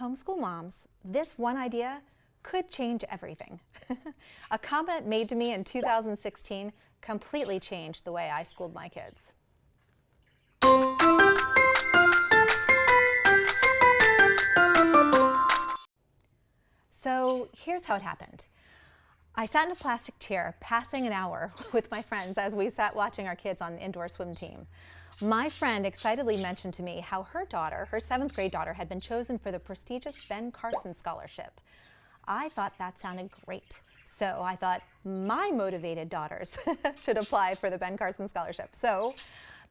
Homeschool moms, this one idea could change everything. A comment made to me in 2016 completely changed the way I schooled my kids. So here's how it happened. I sat in a plastic chair passing an hour with my friends as we sat watching our kids on the indoor swim team. My friend excitedly mentioned to me how her daughter, her 7th grade daughter, had been chosen for the prestigious Ben Carson Scholarship. I thought that sounded great. So I thought my motivated daughters should apply for the Ben Carson Scholarship. So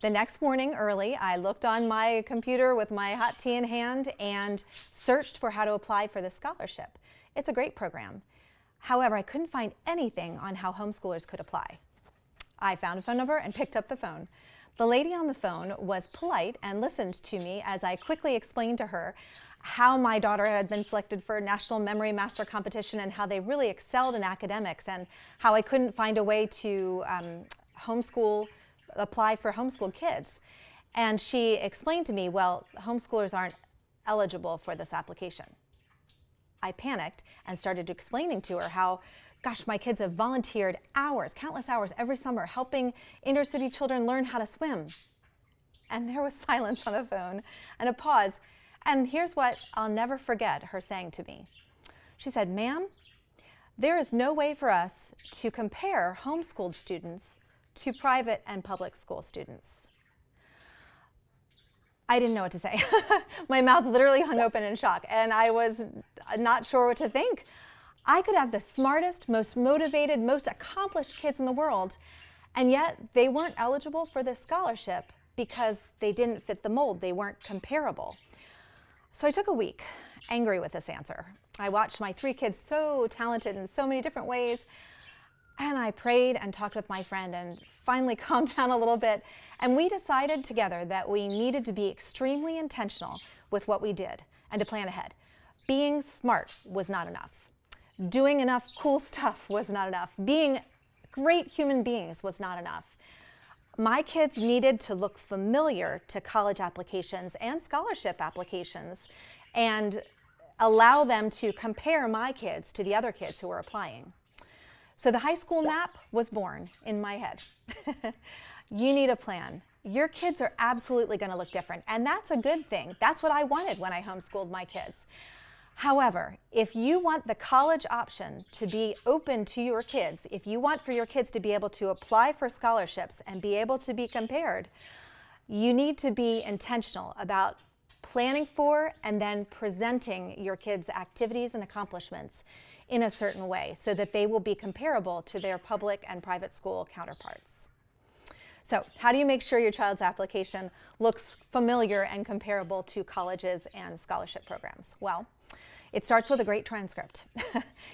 the next morning early, I looked on my computer with my hot tea in hand and searched for how to apply for the scholarship. It's a great program. However, I couldn't find anything on how homeschoolers could apply. I found a phone number and picked up the phone. The lady on the phone was polite and listened to me as I quickly explained to her how my daughter had been selected for National Memory Master Competition and how they really excelled in academics, and how I couldn't find a way to apply for homeschooled kids. And she explained to me, well, homeschoolers aren't eligible for this application. I panicked and started explaining to her how, gosh, my kids have volunteered hours, countless hours every summer helping inner city children learn how to swim. And there was silence on the phone and a pause. And here's what I'll never forget her saying to me. She said, "Ma'am, there is no way for us to compare homeschooled students to private and public school students." I didn't know what to say. My mouth literally hung open in shock, and I was not sure what to think. I could have the smartest, most motivated, most accomplished kids in the world, and yet they weren't eligible for this scholarship because they didn't fit the mold. They weren't comparable. So I took a week, angry with this answer. I watched my 3 kids so talented in so many different ways, and I prayed and talked with my friend and finally calmed down a little bit. And we decided together that we needed to be extremely intentional with what we did and to plan ahead. Being smart was not enough. Doing enough cool stuff was not enough. Being great human beings was not enough. My kids needed to look familiar to college applications and scholarship applications and allow them to compare my kids to the other kids who were applying. So the high school map was born in my head. You need a plan. Your kids are absolutely going to look different, and that's a good thing. That's what I wanted when I homeschooled my kids. However, if you want the college option to be open to your kids, if you want for your kids to be able to apply for scholarships and be able to be compared, you need to be intentional about planning for and then presenting your kids' activities and accomplishments in a certain way so that they will be comparable to their public and private school counterparts. So how do you make sure your child's application looks familiar and comparable to colleges and scholarship programs? Well, it starts with a great transcript.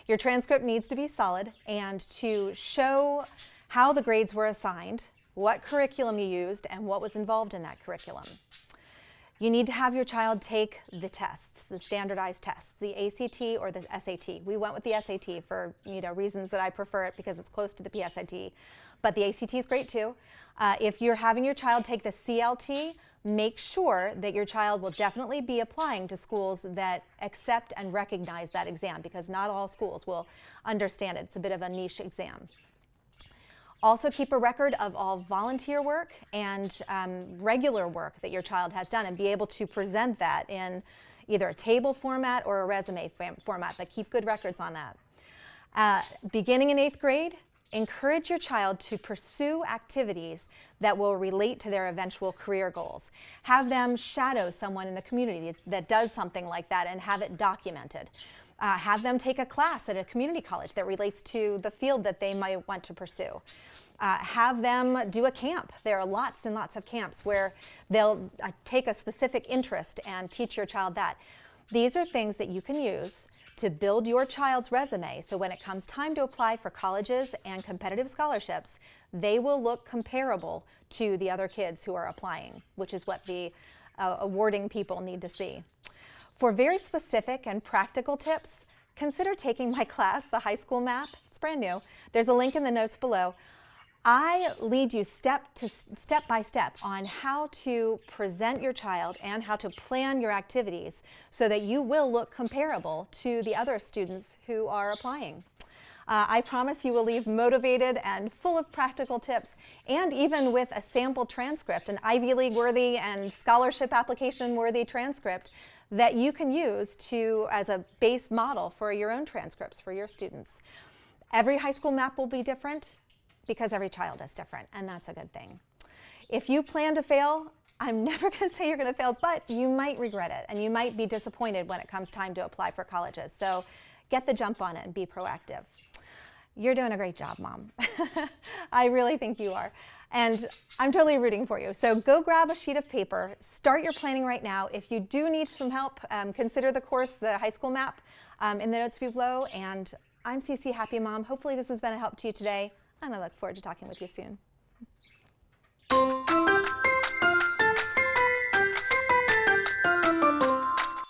Your transcript needs to be solid and to show how the grades were assigned, what curriculum you used, and what was involved in that curriculum. You need to have your child take the tests, the standardized tests, the ACT or the SAT. We went with the SAT for reasons that I prefer it because it's close to the PSAT, but the ACT is great too. If you're having your child take the CLT, make sure that your child will definitely be applying to schools that accept and recognize that exam, because not all schools will understand it. It's a bit of a niche exam. Also keep a record of all volunteer work and regular work that your child has done and be able to present that in either a table format or a resume format, but keep good records on that. Beginning in 8th grade, encourage your child to pursue activities that will relate to their eventual career goals. Have them shadow someone in the community that does something like that and have it documented. Have them take a class at a community college that relates to the field that they might want to pursue. Have them do a camp. There are lots and lots of camps where they'll take a specific interest and teach your child that. These are things that you can use to build your child's resume, so when it comes time to apply for colleges and competitive scholarships, they will look comparable to the other kids who are applying, which is what the awarding people need to see. For very specific and practical tips, consider taking my class, the high school map. It's brand new. There's a link in the notes below. I lead you step by step on how to present your child and how to plan your activities so that you will look comparable to the other students who are applying. I promise you will leave motivated and full of practical tips, and even with a sample transcript, an Ivy League worthy and scholarship application worthy transcript that you can use as a base model for your own transcripts for your students. Every high school map will be different because every child is different, and that's a good thing. If you plan to fail, I'm never going to say you're going to fail, but you might regret it, and you might be disappointed when it comes time to apply for colleges. So get the jump on it and be proactive. You're doing a great job, Mom. I really think you are. And I'm totally rooting for you. So go grab a sheet of paper, start your planning right now. If you do need some help, consider the course, the high school map, in the notes below. And I'm CC Happy Mom. Hopefully this has been a help to you today, and I look forward to talking with you soon.